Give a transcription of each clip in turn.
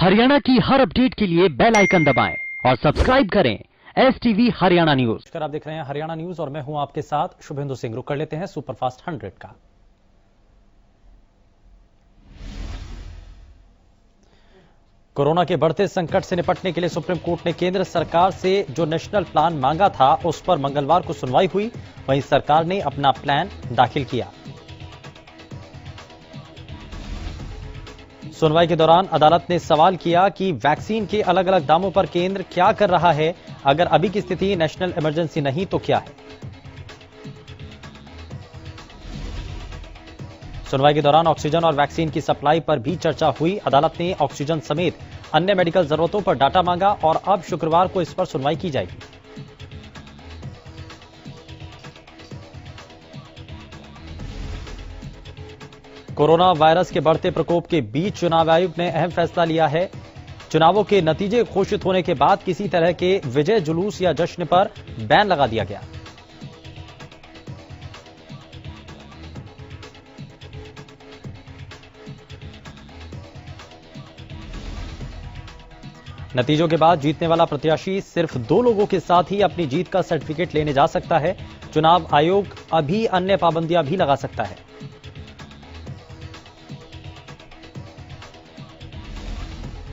हरियाणा की हर अपडेट के लिए बेल आइकन दबाएं और सब्सक्राइब करें STV हरियाणा न्यूज। आप देख रहे हैं हरियाणा न्यूज और मैं हूं आपके साथ शुभेंदु सिंह। रुक कर लेते हैं सुपरफास्ट 100 का। कोरोना के बढ़ते संकट से निपटने के लिए सुप्रीम कोर्ट ने केंद्र सरकार से जो नेशनल प्लान मांगा था उस पर मंगलवार को सुनवाई हुई। वहीं सरकार ने अपना प्लान दाखिल किया। सुनवाई के दौरान अदालत ने सवाल किया कि वैक्सीन के अलग अलग दामों पर केंद्र क्या कर रहा है, अगर अभी की स्थिति नेशनल इमरजेंसी नहीं तो क्या है। सुनवाई के दौरान ऑक्सीजन और वैक्सीन की सप्लाई पर भी चर्चा हुई। अदालत ने ऑक्सीजन समेत अन्य मेडिकल जरूरतों पर डाटा मांगा और अब शुक्रवार को इस पर सुनवाई की जाएगी। कोरोना वायरस के बढ़ते प्रकोप के बीच चुनाव आयोग ने अहम फैसला लिया है। चुनावों के नतीजे घोषित होने के बाद किसी तरह के विजय जुलूस या जश्न पर बैन लगा दिया गया। नतीजों के बाद जीतने वाला प्रत्याशी सिर्फ 2 लोगों के साथ ही अपनी जीत का सर्टिफिकेट लेने जा सकता है। चुनाव आयोग अभी अन्य पाबंदियां भी लगा सकता है।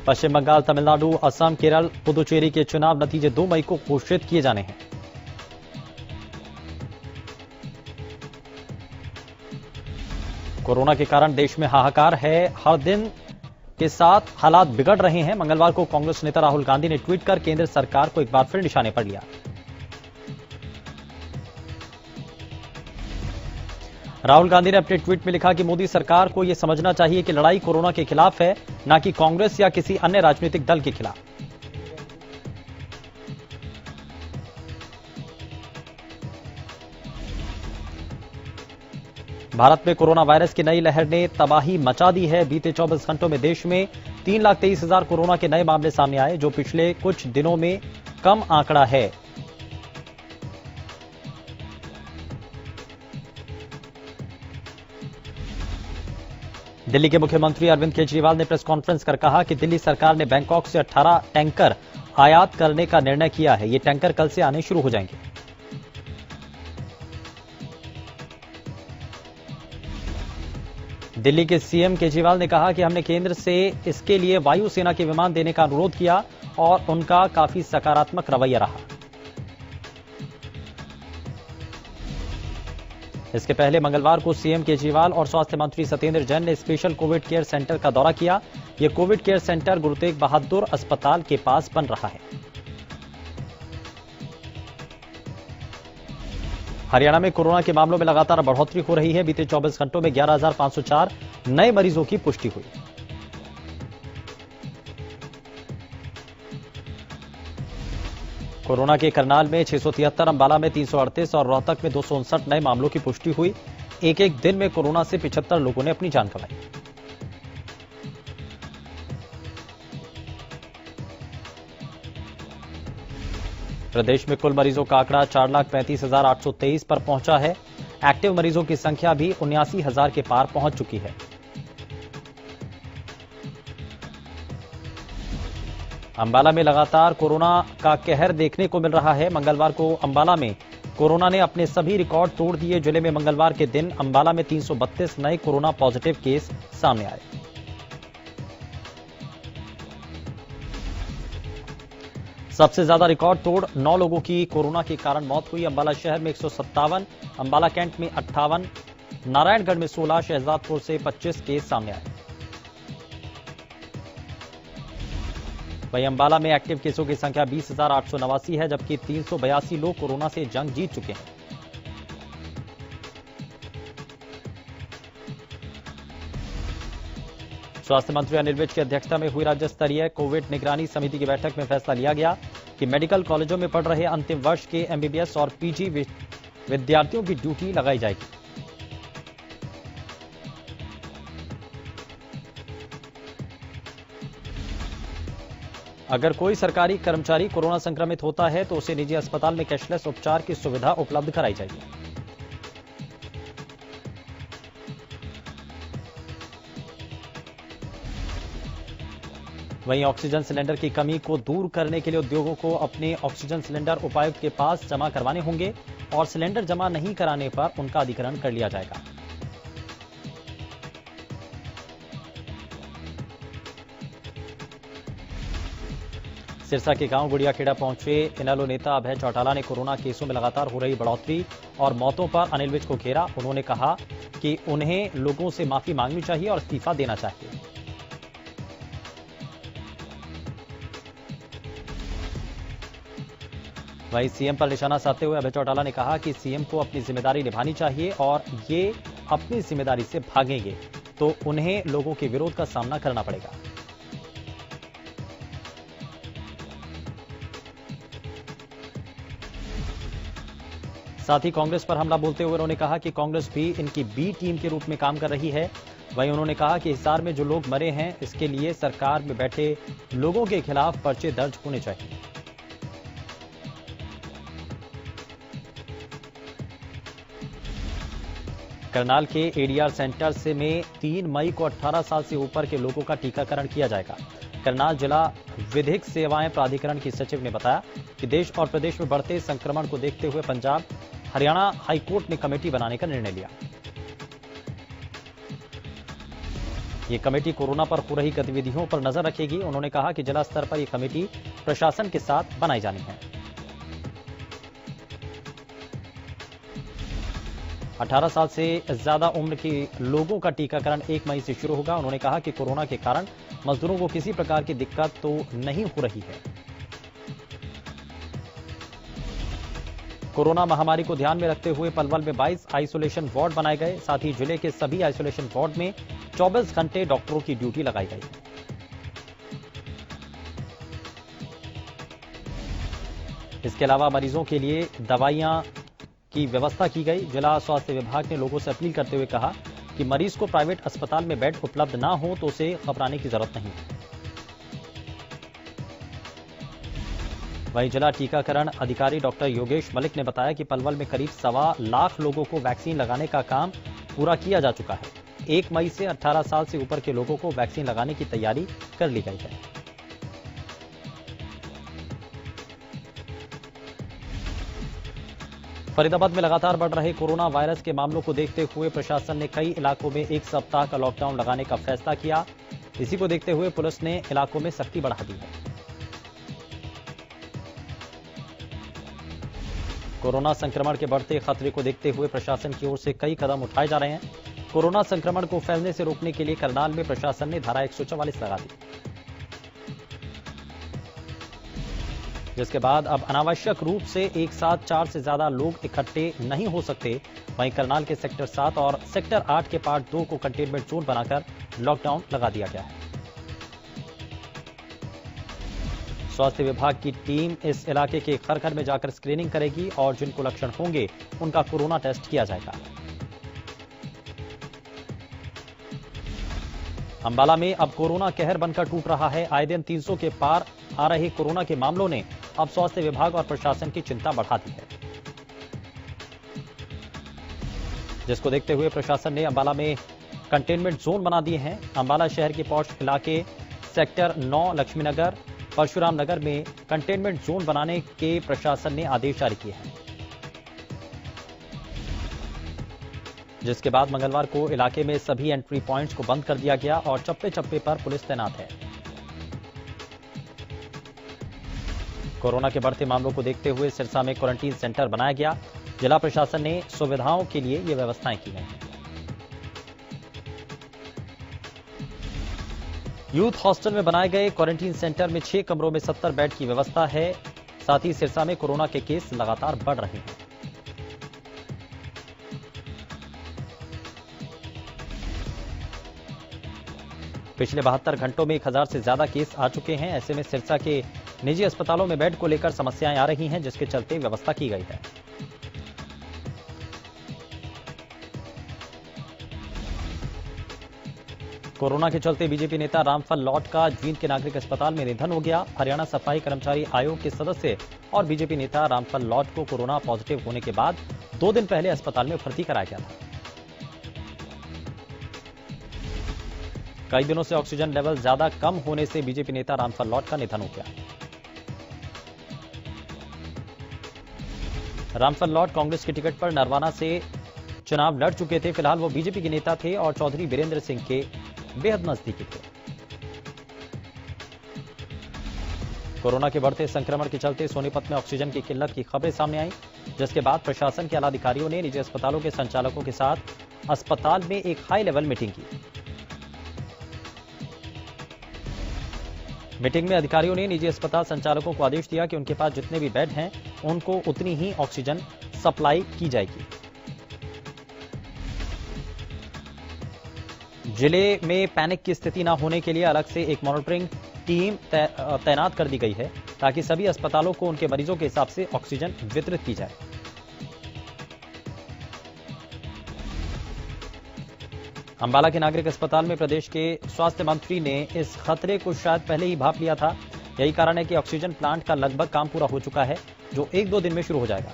पश्चिम बंगाल, तमिलनाडु, असम, केरल, पुदुचेरी के चुनाव नतीजे 2 मई को घोषित किए जाने हैं। कोरोना के कारण देश में हाहाकार है। हर दिन के साथ हालात बिगड़ रहे हैं। मंगलवार को कांग्रेस नेता राहुल गांधी ने ट्वीट कर केंद्र सरकार को एक बार फिर निशाने पर लिया। राहुल गांधी ने अपने ट्वीट में लिखा कि मोदी सरकार को यह समझना चाहिए कि लड़ाई कोरोना के खिलाफ है, न कि कांग्रेस या किसी अन्य राजनीतिक दल के खिलाफ। भारत में कोरोना वायरस की नई लहर ने तबाही मचा दी है। बीते 24 घंटों में देश में 3,23,000 कोरोना के नए मामले सामने आए, जो पिछले कुछ दिनों में कम आंकड़ा है। दिल्ली के मुख्यमंत्री अरविंद केजरीवाल ने प्रेस कॉन्फ्रेंस कर कहा कि दिल्ली सरकार ने बैंकॉक से 18 टैंकर आयात करने का निर्णय किया है। ये टैंकर कल से आने शुरू हो जाएंगे। दिल्ली के सीएम केजरीवाल ने कहा कि हमने केंद्र से इसके लिए वायुसेना के विमान देने का अनुरोध किया और उनका काफी सकारात्मक रवैया रहा। इसके पहले मंगलवार को सीएम केजरीवाल और स्वास्थ्य मंत्री सत्येंद्र जैन ने स्पेशल कोविड केयर सेंटर का दौरा किया। यह Covid care centre Guru Tegh Bahadur अस्पताल के पास बन रहा है। हरियाणा में कोरोना के मामलों में लगातार बढ़ोतरी हो रही है। बीते 24 घंटों में 11,504 नए मरीजों की पुष्टि हुई। कोरोना के करनाल में 673, अंबाला में 338 और रोहतक में 259 नए मामलों की पुष्टि हुई। एक दिन में कोरोना से 75 लोगों ने अपनी जान गंवाई। प्रदेश में कुल मरीजों का आंकड़ा 4,35,823 पर पहुंचा है। एक्टिव मरीजों की संख्या भी 79,000 के पार पहुंच चुकी है। अंबाला में लगातार कोरोना का कहर देखने को मिल रहा है। मंगलवार को अंबाला में कोरोना ने अपने सभी रिकॉर्ड तोड़ दिए। जिले में मंगलवार के दिन अंबाला में 332 नए कोरोना पॉजिटिव केस सामने आए। सबसे ज्यादा रिकॉर्ड तोड़ 9 लोगों की कोरोना के कारण मौत हुई। अंबाला शहर में 157, अंबाला कैंट में 58, नारायणगढ़ में 16, शहजादपुर से 25 केस सामने आए। वहीं अंबाला में एक्टिव केसों की संख्या 20,889 है, जबकि 382 लोग कोरोना से जंग जीत चुके हैं। स्वास्थ्य मंत्री अनिल विज की अध्यक्षता में हुई राज्य स्तरीय कोविड निगरानी समिति की बैठक में फैसला लिया गया कि मेडिकल कॉलेजों में पढ़ रहे अंतिम वर्ष के एमबीबीएस और पीजी विद्यार्थियों की ड्यूटी लगाई जाएगी। अगर कोई सरकारी कर्मचारी कोरोना संक्रमित होता है तो उसे निजी अस्पताल में कैशलेस उपचार की सुविधा उपलब्ध कराई जाएगी। वहीं ऑक्सीजन सिलेंडर की कमी को दूर करने के लिए उद्योगों को अपने ऑक्सीजन सिलेंडर उपायुक्त के पास जमा करवाने होंगे और सिलेंडर जमा नहीं कराने पर उनका अधिग्रहण कर लिया जाएगा। सिरसा के गांव गुड़ियाखेड़ा पहुंचे इनेलो नेता अभय चौटाला ने कोरोना केसों में लगातार हो रही बढ़ोतरी और मौतों पर अनिल विज को घेरा। उन्होंने कहा कि उन्हें लोगों से माफी मांगनी चाहिए और इस्तीफा देना चाहिए। वहीं सीएम पर निशाना साधते हुए अभय चौटाला ने कहा कि सीएम को अपनी जिम्मेदारी निभानी चाहिए और ये अपनी जिम्मेदारी से भागेंगे तो उन्हें लोगों के विरोध का सामना करना पड़ेगा। साथ ही कांग्रेस पर हमला बोलते हुए उन्होंने कहा कि कांग्रेस भी इनकी बी टीम के रूप में काम कर रही है। वहीं उन्होंने कहा कि हिसार में जो लोग मरे हैं इसके लिए सरकार में बैठे लोगों के खिलाफ पर्चे दर्ज होने चाहिए। करनाल के एडीआर सेंटर से में 3 मई को 18 साल से ऊपर के लोगों का टीकाकरण किया जाएगा। करनाल जिला विधिक सेवाएं प्राधिकरण की सचिव ने बताया कि देश और प्रदेश में बढ़ते संक्रमण को देखते हुए पंजाब हरियाणा हाईकोर्ट ने कमेटी बनाने का निर्णय लिया। ये कमेटी कोरोना पर हो रही गतिविधियों पर नजर रखेगी। उन्होंने कहा कि जिला स्तर पर यह कमेटी प्रशासन के साथ बनाई जानी है। 18 साल से ज्यादा उम्र के लोगों का टीकाकरण 1 मई से शुरू होगा। उन्होंने कहा कि कोरोना के कारण मजदूरों को किसी प्रकार की दिक्कत तो नहीं हो रही है। कोरोना महामारी को ध्यान में रखते हुए पलवल में 22 आइसोलेशन वार्ड बनाए गए। साथ ही जिले के सभी आइसोलेशन वार्ड में 24 घंटे डॉक्टरों की ड्यूटी लगाई गई है। इसके अलावा मरीजों के लिए दवाइयां की व्यवस्था की गई। जिला स्वास्थ्य विभाग ने लोगों से अपील करते हुए कहा कि मरीज को प्राइवेट अस्पताल में बेड उपलब्ध ना हो तो उसे घबराने की जरूरत नहीं है। वहीं जिला टीकाकरण अधिकारी डॉक्टर योगेश मलिक ने बताया कि पलवल में करीब 1.25 लाख लोगों को वैक्सीन लगाने का काम पूरा किया जा चुका है। 1 मई से 18 साल से ऊपर के लोगों को वैक्सीन लगाने की तैयारी कर ली गई है। फरीदाबाद में लगातार बढ़ रहे कोरोना वायरस के मामलों को देखते हुए प्रशासन ने कई इलाकों में 1 सप्ताह का लॉकडाउन लगाने का फैसला किया। इसी को देखते हुए पुलिस ने इलाकों में सख्ती बढ़ा दी है। कोरोना संक्रमण के बढ़ते खतरे को देखते हुए प्रशासन की ओर से कई कदम उठाए जा रहे हैं। कोरोना संक्रमण को फैलने से रोकने के लिए करनाल में प्रशासन ने धारा 144 लगा दी, जिसके बाद अब अनावश्यक रूप से एक साथ 4 से ज्यादा लोग इकट्ठे नहीं हो सकते। वहीं करनाल के सेक्टर 7 और सेक्टर 8 के पार्ट 2 को कंटेनमेंट जोन बनाकर लॉकडाउन लगा दिया गया है। स्वास्थ्य विभाग की टीम इस इलाके के घर घर में जाकर स्क्रीनिंग करेगी और जिनको लक्षण होंगे उनका कोरोना टेस्ट किया जाएगा। अंबाला में अब कोरोना कहर बनकर टूट रहा है। आए दिन 300 के पार आ रहे कोरोना के मामलों ने अब स्वास्थ्य विभाग और प्रशासन की चिंता बढ़ा दी है, जिसको देखते हुए प्रशासन ने अंबाला में कंटेनमेंट जोन बना दिए हैं। अंबाला शहर के पॉश इलाके सेक्टर 9 लक्ष्मीनगर परशुराम नगर में कंटेनमेंट जोन बनाने के प्रशासन ने आदेश जारी किए हैं, जिसके बाद मंगलवार को इलाके में सभी एंट्री पॉइंट्स को बंद कर दिया गया और चप्पे चप्पे पर पुलिस तैनात है। कोरोना के बढ़ते मामलों को देखते हुए सिरसा में क्वारंटीन सेंटर बनाया गया। जिला प्रशासन ने सुविधाओं के लिए ये व्यवस्थाएं की हैं। यूथ हॉस्टल में बनाए गए क्वारंटीन सेंटर में 6 कमरों में 70 बेड की व्यवस्था है। साथ ही सिरसा में कोरोना के केस लगातार बढ़ रहे हैं। पिछले 72 घंटों में 1000 से ज्यादा केस आ चुके हैं। ऐसे में सिरसा के निजी अस्पतालों में बेड को लेकर समस्याएं आ रही हैं, जिसके चलते व्यवस्था की गई है। कोरोना के चलते बीजेपी नेता रामफल लॉट का जींद के नागरिक अस्पताल में निधन हो गया। हरियाणा सफाई कर्मचारी आयोग के सदस्य और बीजेपी नेता रामफल लॉट को कोरोना पॉजिटिव होने के बाद 2 दिन पहले अस्पताल में भर्ती कराया गया था। कई दिनों से ऑक्सीजन लेवल ज्यादा कम होने से बीजेपी नेता रामफल लॉट का निधन हो गया। रामफल लॉट कांग्रेस की टिकट पर नरवाना से चुनाव लड़ चुके थे। फिलहाल वो बीजेपी के नेता थे और चौधरी बीरेंद्र सिंह के बेहद नजदीकी थे। कोरोना के बढ़ते संक्रमण के चलते सोनीपत में ऑक्सीजन की किल्लत की खबरें सामने आई, जिसके बाद प्रशासन के आला अधिकारियों ने निजी अस्पतालों के संचालकों के साथ अस्पताल में एक हाई लेवल मीटिंग की। मीटिंग में अधिकारियों ने निजी अस्पताल संचालकों को आदेश दिया कि उनके पास जितने भी बेड हैं उनको उतनी ही ऑक्सीजन सप्लाई की जाएगी। जिले में पैनिक की स्थिति न होने के लिए अलग से एक मॉनिटरिंग टीम तैनात कर दी गई है, ताकि सभी अस्पतालों को उनके मरीजों के हिसाब से ऑक्सीजन वितरित की जाए। अंबाला के नागरिक अस्पताल में प्रदेश के स्वास्थ्य मंत्री ने इस खतरे को शायद पहले ही भांप लिया था। यही कारण है कि ऑक्सीजन प्लांट का लगभग काम पूरा हो चुका है, जो 1-2 दिन में शुरू हो जाएगा।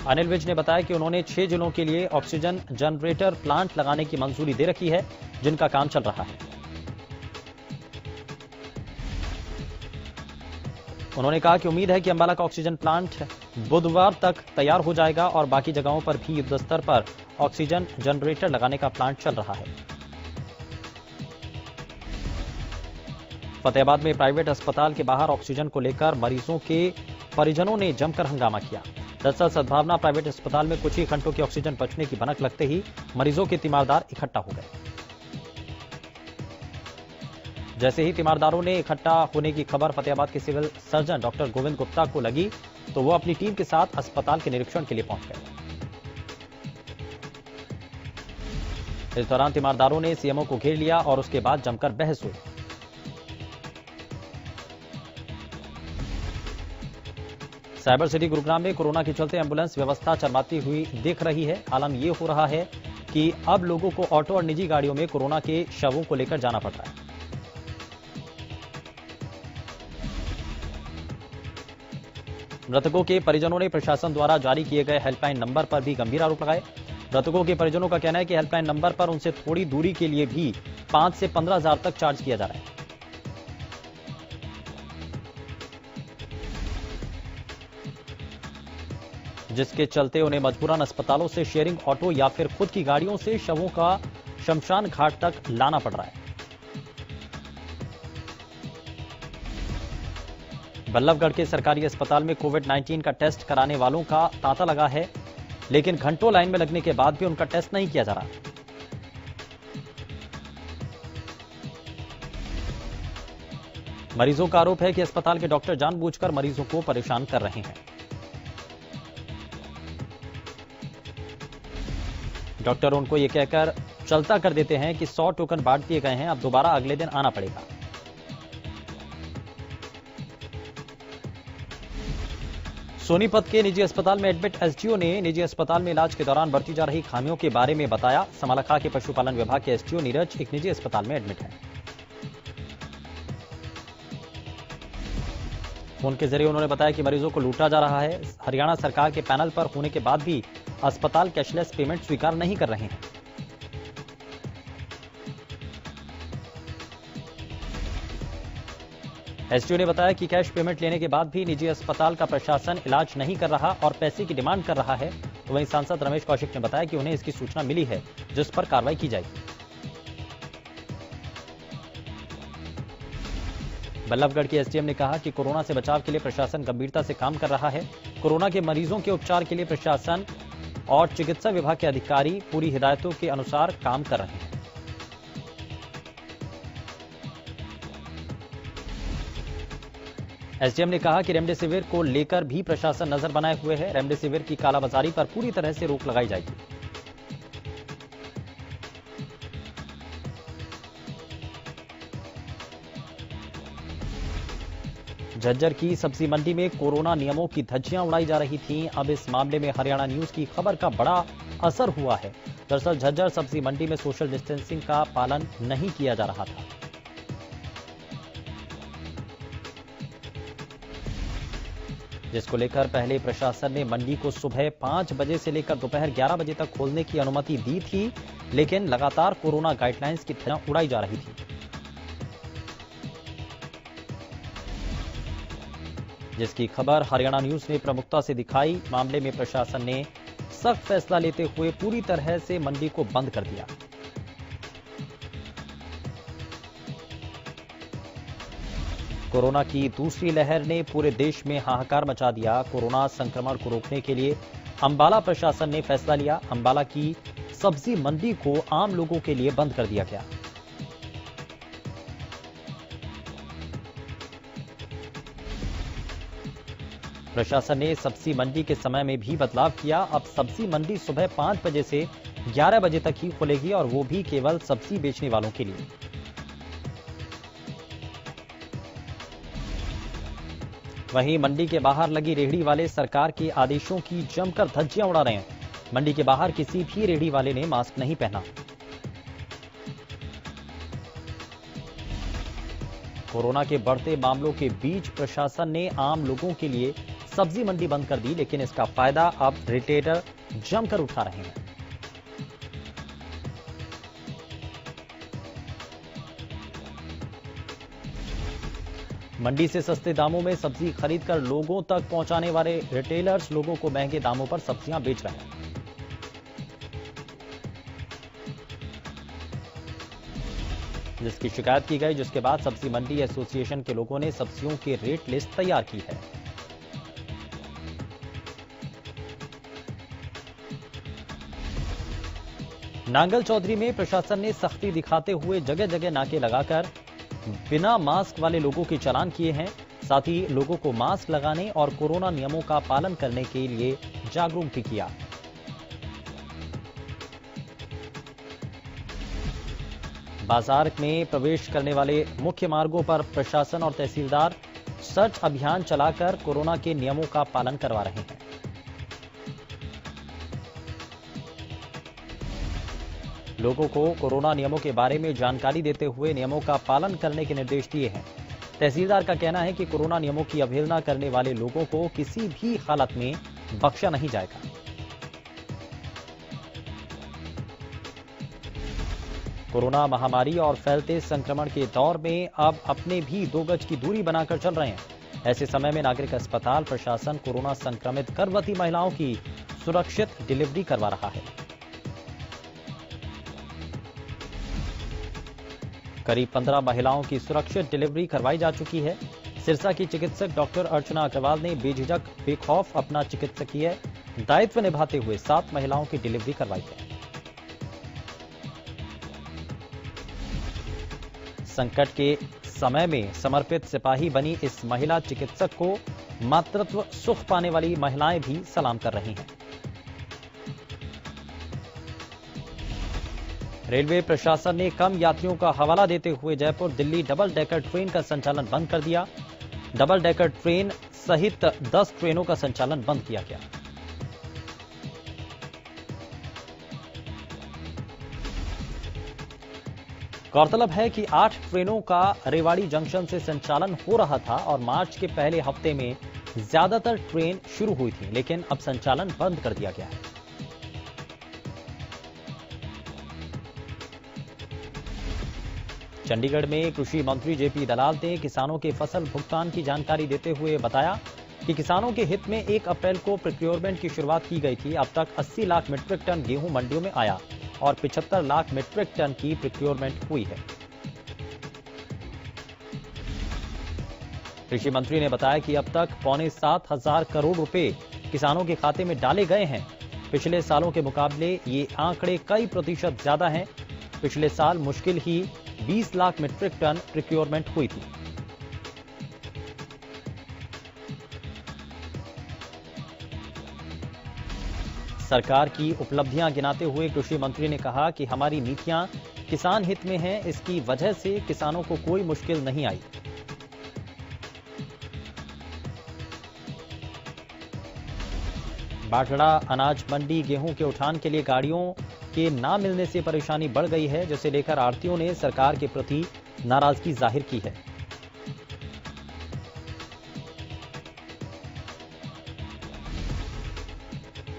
अनिल विज ने बताया कि उन्होंने 6 जिलों के लिए ऑक्सीजन जनरेटर प्लांट लगाने की मंजूरी दे रखी है, जिनका काम चल रहा है। उन्होंने कहा कि उम्मीद है कि अंबाला का ऑक्सीजन प्लांट बुधवार तक तैयार हो जाएगा और बाकी जगहों पर भी युद्ध स्तर पर ऑक्सीजन जनरेटर लगाने का प्लांट चल रहा है। फतेहाबाद में प्राइवेट अस्पताल के बाहर ऑक्सीजन को लेकर मरीजों के परिजनों ने जमकर हंगामा किया। दरअसल सद्भावना प्राइवेट अस्पताल में कुछ ही घंटों की ऑक्सीजन बचने की भनक लगते ही मरीजों के तीमारदार इकट्ठा हो गए। जैसे ही तीमारदारों ने इकट्ठा होने की खबर फतेहाबाद के civil surgeon doctor Govind Gupta को लगी, तो वो अपनी टीम के साथ अस्पताल के निरीक्षण के लिए पहुंच गए। इस दौरान तीमारदारों ने सीएमओ को घेर लिया और उसके बाद जमकर बहस हुई। साइबर सिटी गुरुग्राम में कोरोना के चलते एम्बुलेंस व्यवस्था चरमाती हुई दिख रही है। आलम यह हो रहा है कि अब लोगों को ऑटो और निजी गाड़ियों में कोरोना के शवों को लेकर जाना पड़ रहा है। मृतकों के परिजनों ने प्रशासन द्वारा जारी किए गए हेल्पलाइन नंबर पर भी गंभीर आरोप लगाए। मृतकों के परिजनों का कहना है कि हेल्पलाइन नंबर पर उनसे थोड़ी दूरी के लिए भी 5 से 15,000 तक चार्ज किया जा रहा है। जिसके चलते उन्हें मजबूरन अस्पतालों से शेयरिंग ऑटो या फिर खुद की गाड़ियों से शवों का शमशान घाट तक लाना पड़ रहा है। बल्लभगढ़ के सरकारी अस्पताल में कोविड-19 का टेस्ट कराने वालों का तांता लगा है, लेकिन घंटों लाइन में लगने के बाद भी उनका टेस्ट नहीं किया जा रहा। मरीजों का आरोप है कि अस्पताल के डॉक्टर जानबूझकर मरीजों को परेशान कर रहे हैं। डॉक्टर उनको यह कहकर चलता कर देते हैं कि 100 टोकन बांट दिए गए हैं, अब दोबारा अगले दिन आना पड़ेगा। सोनीपत के निजी अस्पताल में एडमिट एसडीओ ने निजी अस्पताल में इलाज के दौरान बरती जा रही खामियों के बारे में बताया। समालखा के पशुपालन विभाग के एसडीओ नीरज एक निजी अस्पताल में एडमिट है। फोन के जरिए उन्होंने बताया कि मरीजों को लूटा जा रहा है। हरियाणा सरकार के पैनल पर होने के बाद भी अस्पताल कैशलेस पेमेंट स्वीकार नहीं कर रहे हैं। एसडीओ ने बताया कि कैश पेमेंट लेने के बाद भी निजी अस्पताल का प्रशासन इलाज नहीं कर रहा और पैसे की डिमांड कर रहा है। तो वहीं सांसद रमेश कौशिक ने बताया कि उन्हें इसकी सूचना मिली है, जिस पर कार्रवाई की जाएगी। बल्लभगढ़ के एसडीएम ने कहा कि कोरोना से बचाव के लिए प्रशासन गंभीरता से काम कर रहा है। कोरोना के मरीजों के उपचार के लिए प्रशासन और चिकित्सा विभाग के अधिकारी पूरी हिदायतों के अनुसार काम कर रहे हैं। एसडीएम ने कहा कि रेमडेसिविर को लेकर भी प्रशासन नजर बनाए हुए है। रेमडेसिविर की कालाबाजारी पर पूरी तरह से रोक लगाई जाएगी। झज्जर की सब्जी मंडी में कोरोना नियमों की धज्जियां उड़ाई जा रही थीं। अब इस मामले में हरियाणा न्यूज की खबर का बड़ा असर हुआ है। दरअसल झज्जर सब्जी मंडी में सोशल डिस्टेंसिंग का पालन नहीं किया जा रहा था। जिसको लेकर पहले प्रशासन ने मंडी को सुबह 5 बजे से लेकर दोपहर 11 बजे तक खोलने की अनुमति दी थी, लेकिन लगातार कोरोना गाइडलाइंस की तरह उड़ाई जा रही थी। जिसकी खबर हरियाणा न्यूज ने प्रमुखता से दिखाई। मामले में प्रशासन ने सख्त फैसला लेते हुए पूरी तरह से मंडी को बंद कर दिया। कोरोना की दूसरी लहर ने पूरे देश में हाहाकार मचा दिया। कोरोना संक्रमण को रोकने के लिए अंबाला प्रशासन ने फैसला लिया। अंबाला की सब्जी मंडी को आम लोगों के लिए बंद कर दिया गया। प्रशासन ने सब्जी मंडी के समय में भी बदलाव किया। अब सब्जी मंडी सुबह 5 बजे से 11 बजे तक ही खुलेगी और वो भी केवल सब्जी बेचने वालों के लिए। वहीं मंडी के बाहर लगी रेहड़ी वाले सरकार के आदेशों की जमकर धज्जियां उड़ा रहे हैं। मंडी के बाहर किसी भी रेहड़ी वाले ने मास्क नहीं पहना। कोरोना के बढ़ते मामलों के बीच प्रशासन ने आम लोगों के लिए सब्जी मंडी बंद कर दी, लेकिन इसका फायदा अब रिटेलर जमकर उठा रहे हैं। मंडी से सस्ते दामों में सब्जी खरीदकर लोगों तक पहुंचाने वाले रिटेलर्स लोगों को महंगे दामों पर सब्जियां बेच रहे हैं। जिसकी शिकायत की गई, जिसके बाद सब्जी मंडी एसोसिएशन के लोगों ने सब्जियों की रेट लिस्ट तैयार की है। नांगल चौधरी में प्रशासन ने सख्ती दिखाते हुए जगह जगह नाके लगाकर बिना मास्क वाले लोगों के चालान किए हैं। साथ ही लोगों को मास्क लगाने और कोरोना नियमों का पालन करने के लिए जागरूक भी किया। बाजार में प्रवेश करने वाले मुख्य मार्गों पर प्रशासन और तहसीलदार सर्च अभियान चलाकर कोरोना के नियमों का पालन करवा रहे हैं। लोगों को कोरोना नियमों के बारे में जानकारी देते हुए नियमों का पालन करने के निर्देश दिए हैं। तहसीलदार का कहना है कि कोरोना नियमों की अवहेलना करने वाले लोगों को किसी भी हालत में बख्शा नहीं जाएगा। कोरोना महामारी और फैलते संक्रमण के दौर में अब अपने भी 2 गज की दूरी बनाकर चल रहे हैं। ऐसे समय में नागरिक अस्पताल प्रशासन कोरोना संक्रमित गर्भवती महिलाओं की सुरक्षित डिलीवरी करवा रहा है। करीब 15 महिलाओं की सुरक्षित डिलीवरी करवाई जा चुकी है। सिरसा की चिकित्सक डॉक्टर अर्चना अग्रवाल ने बेझिझक बेखौफ अपना चिकित्सकीय दायित्व निभाते हुए 7 महिलाओं की डिलीवरी करवाई है। संकट के समय में समर्पित सिपाही बनी इस महिला चिकित्सक को मातृत्व सुख पाने वाली महिलाएं भी सलाम कर रही हैं। रेलवे प्रशासन ने कम यात्रियों का हवाला देते हुए Jaipur Delhi double decker train का संचालन बंद कर दिया। डबल डेकर ट्रेन सहित 10 ट्रेनों का संचालन बंद किया गया। गौरतलब है कि 8 ट्रेनों का रेवाड़ी जंक्शन से संचालन हो रहा था और मार्च के पहले हफ्ते में ज्यादातर ट्रेन शुरू हुई थी, लेकिन अब संचालन बंद कर दिया गया है। चंडीगढ़ में कृषि मंत्री जेपी दलाल ने किसानों के फसल भुगतान की जानकारी देते हुए बताया कि किसानों के हित में 1 अप्रैल को प्रोक्योरमेंट की शुरुआत की गई थी। अब तक 80 लाख मीट्रिक टन गेहूं मंडियों में आया और 75 लाख मीट्रिक टन की प्रोक्योरमेंट हुई है। कृषि मंत्री ने बताया कि अब तक 6,75,000 करोड़ रुपए किसानों के खाते में डाले गए हैं। पिछले सालों के मुकाबले ये आंकड़े कई प्रतिशत ज्यादा हैं। पिछले साल मुश्किल ही 20 लाख मीट्रिक टन प्रोक्योरमेंट हुई थी। सरकार की उपलब्धियां गिनाते हुए कृषि मंत्री ने कहा कि हमारी नीतियां किसान हित में हैं, इसकी वजह से किसानों को कोई मुश्किल नहीं आई। बाटड़ा अनाज मंडी गेहूं के उठान के लिए गाड़ियों के ना मिलने से परेशानी बढ़ गई है, जिसे लेकर आढ़तियों ने सरकार के प्रति नाराजगी जाहिर की है।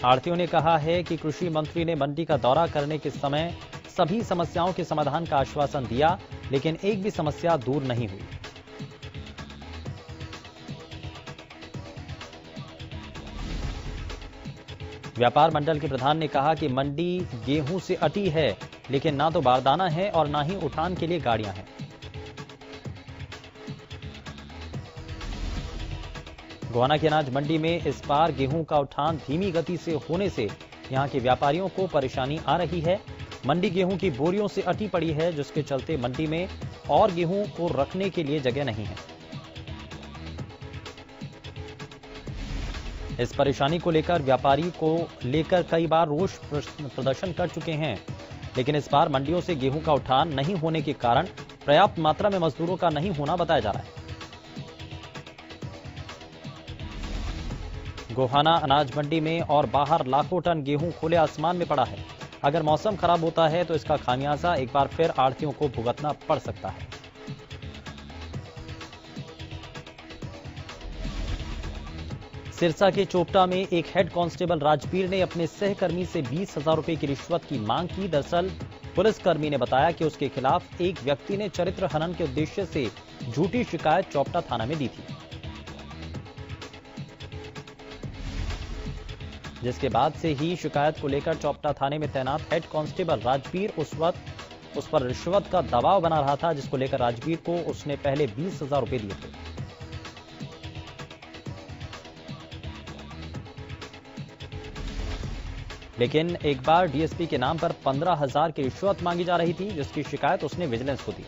आढ़तियों ने कहा है कि कृषि मंत्री ने मंडी का दौरा करने के समय सभी समस्याओं के समाधान का आश्वासन दिया, लेकिन एक भी समस्या दूर नहीं हुई। व्यापार मंडल के प्रधान ने कहा कि मंडी गेहूं से अटी है, लेकिन ना तो बारदाना है और ना ही उठान के लिए गाड़ियां हैं। गोहाना की अनाज मंडी में इस बार गेहूं का उठान धीमी गति से होने से यहां के व्यापारियों को परेशानी आ रही है। मंडी गेहूं की बोरियों से अटी पड़ी है, जिसके चलते मंडी में और गेहूं को रखने के लिए जगह नहीं है। इस परेशानी को लेकर व्यापारी को लेकर कई बार रोष प्रदर्शन कर चुके हैं, लेकिन इस बार मंडियों से गेहूं का उठान नहीं होने के कारण पर्याप्त मात्रा में मजदूरों का नहीं होना बताया जा रहा है। गोहाना अनाज मंडी में और बाहर लाखों टन गेहूं खुले आसमान में पड़ा है। अगर मौसम खराब होता है तो इसका खामियाजा एक बार फिर आढ़तियों को भुगतना पड़ सकता है। सिरसा के चोपटा में एक हेड कांस्टेबल राजवीर ने अपने सहकर्मी से 20,000 रुपए की रिश्वत की मांग की। दरअसल पुलिसकर्मी ने बताया कि उसके खिलाफ एक व्यक्ति ने चरित्र हनन के उद्देश्य से झूठी शिकायत चोपटा थाना में दी थी, जिसके बाद से ही शिकायत को लेकर चोपटा थाने में तैनात हेड कांस्टेबल राजवीर उस वक्त उस पर रिश्वत का दबाव बना रहा था, जिसको लेकर राजवीर को उसने पहले 20,000 रुपए दिए थे। लेकिन एक बार डीएसपी के नाम पर 15,000 की रिश्वत मांगी जा रही थी, जिसकी शिकायत उसने विजिलेंस को दी।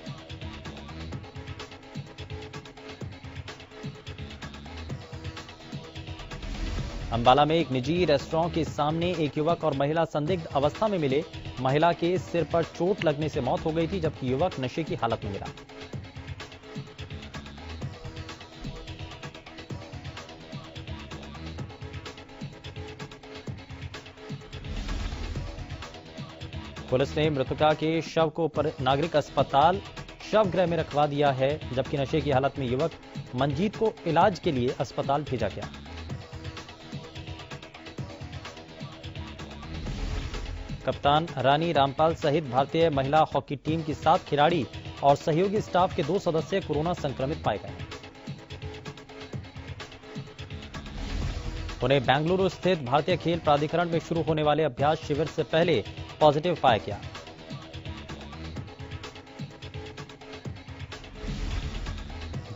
अंबाला में एक निजी रेस्टोरेंट के सामने एक युवक और महिला संदिग्ध अवस्था में मिले। महिला के सिर पर चोट लगने से मौत हो गई थी, जबकि युवक नशे की हालत में मिला। पुलिस ने मृतका के शव को नागरिक अस्पताल शवगृह में रखवा दिया है, जबकि नशे की हालत में युवक मंजीत को इलाज के लिए अस्पताल भेजा गया। कप्तान रानी रामपाल सहित भारतीय महिला हॉकी टीम की 7 खिलाड़ी और सहयोगी स्टाफ के 2 सदस्य कोरोना संक्रमित पाए गए हैं। उन्हें बेंगलुरु स्थित भारतीय खेल प्राधिकरण में शुरू होने वाले अभ्यास शिविर से पहले पॉजिटिव पाया गया।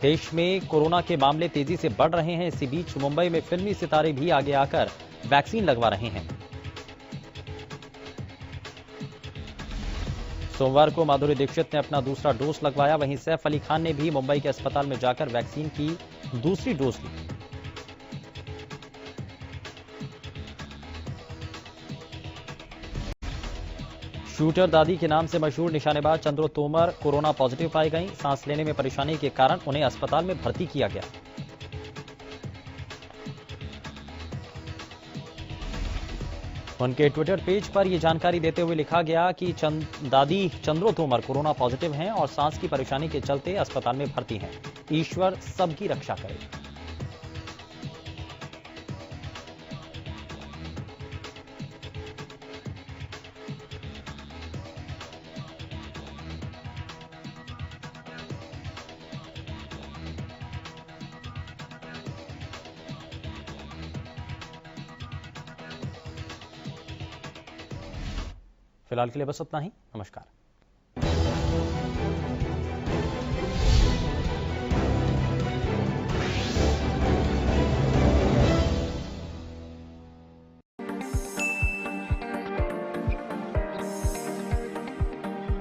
देश में कोरोना के मामले तेजी से बढ़ रहे हैं। इसी बीच मुंबई में फिल्मी सितारे भी आगे आकर वैक्सीन लगवा रहे हैं। सोमवार को माधुरी दीक्षित ने अपना दूसरा डोज लगवाया। वहीं सैफ अली खान ने भी मुंबई के अस्पताल में जाकर वैक्सीन की दूसरी डोज ली। शूटर दादी के नाम से मशहूर निशानेबाज चंद्रो तोमर कोरोना पॉजिटिव पाई गईं। सांस लेने में परेशानी के कारण उन्हें अस्पताल में भर्ती किया गया। उनके ट्विटर पेज पर यह जानकारी देते हुए लिखा गया कि दादी चंद्रो तोमर कोरोना पॉजिटिव हैं और सांस की परेशानी के चलते अस्पताल में भर्ती हैं। ईश्वर सबकी रक्षा करे। फिलहाल के लिए बस उतना ही। नमस्कार।